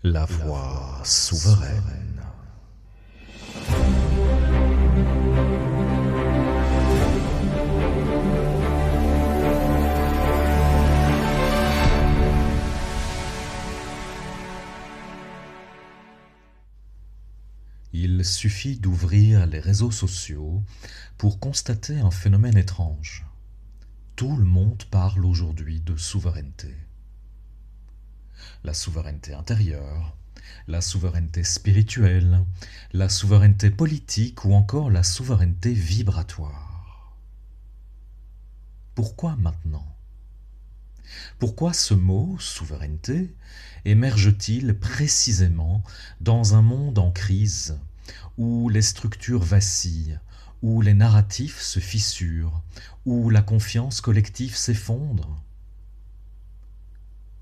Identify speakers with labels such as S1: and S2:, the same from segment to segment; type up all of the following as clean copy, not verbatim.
S1: La voix souveraine. Il suffit d'ouvrir les réseaux sociaux pour constater un phénomène étrange. Tout le monde parle aujourd'hui de souveraineté. La souveraineté intérieure, la souveraineté spirituelle, la souveraineté politique ou encore la souveraineté vibratoire. Pourquoi maintenant ? Pourquoi ce mot, souveraineté, émerge-t-il précisément dans un monde en crise, où les structures vacillent, où les narratifs se fissurent, où la confiance collective s'effondre ?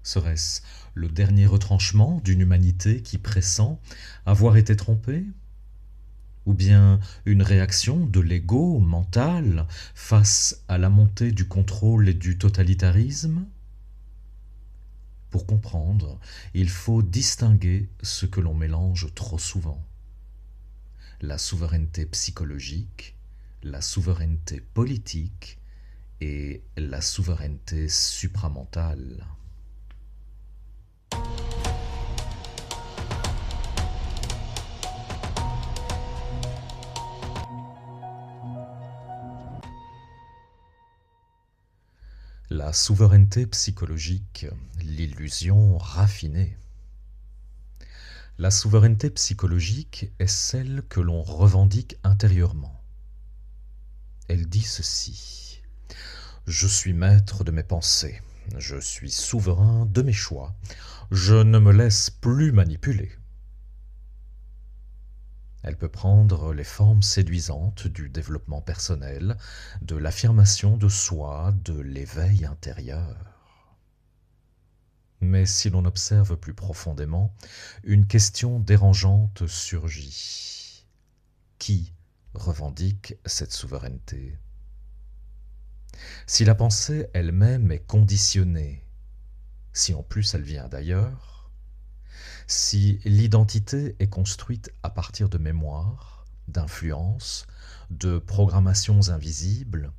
S1: Serait-ce le dernier retranchement d'une humanité qui pressent avoir été trompée ? Ou bien une réaction de l'ego mental face à la montée du contrôle et du totalitarisme ? Pour comprendre, il faut distinguer ce que l'on mélange trop souvent. La souveraineté psychologique, la souveraineté politique et la souveraineté supramentale. La souveraineté psychologique, l'illusion raffinée. La souveraineté psychologique est celle que l'on revendique intérieurement. Elle dit ceci : je suis maître de mes pensées, je suis souverain de mes choix, je ne me laisse plus manipuler. Elle peut prendre les formes séduisantes du développement personnel, de l'affirmation de soi, de l'éveil intérieur. Mais si l'on observe plus profondément, une question dérangeante surgit. Qui revendique cette souveraineté ? Si la pensée elle-même est conditionnée, si en plus elle vient d'ailleurs, si l'identité est construite à partir de mémoires, d'influences, de programmations invisibles,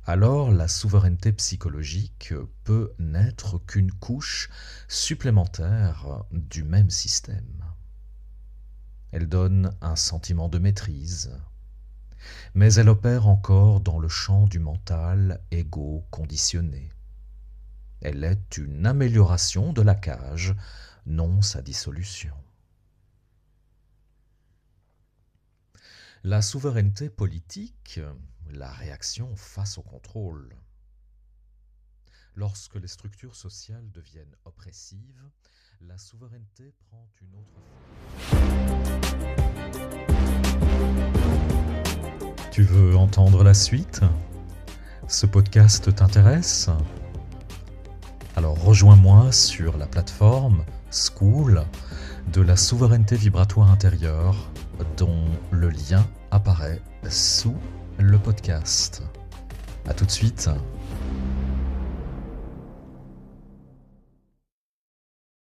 S1: alors la souveraineté psychologique peut n'être qu'une couche supplémentaire du même système. Elle donne un sentiment de maîtrise, mais elle opère encore dans le champ du mental égo-conditionné. Elle est une amélioration de la cage, non sa dissolution. La souveraineté politique, la réaction face au contrôle. Lorsque les structures sociales deviennent oppressives, la souveraineté prend une autre forme. Tu veux entendre la suite ? Ce podcast t'intéresse ? Alors rejoins-moi sur la plateforme School de la souveraineté vibratoire intérieure, dont le lien apparaît sous le podcast. À tout de suite.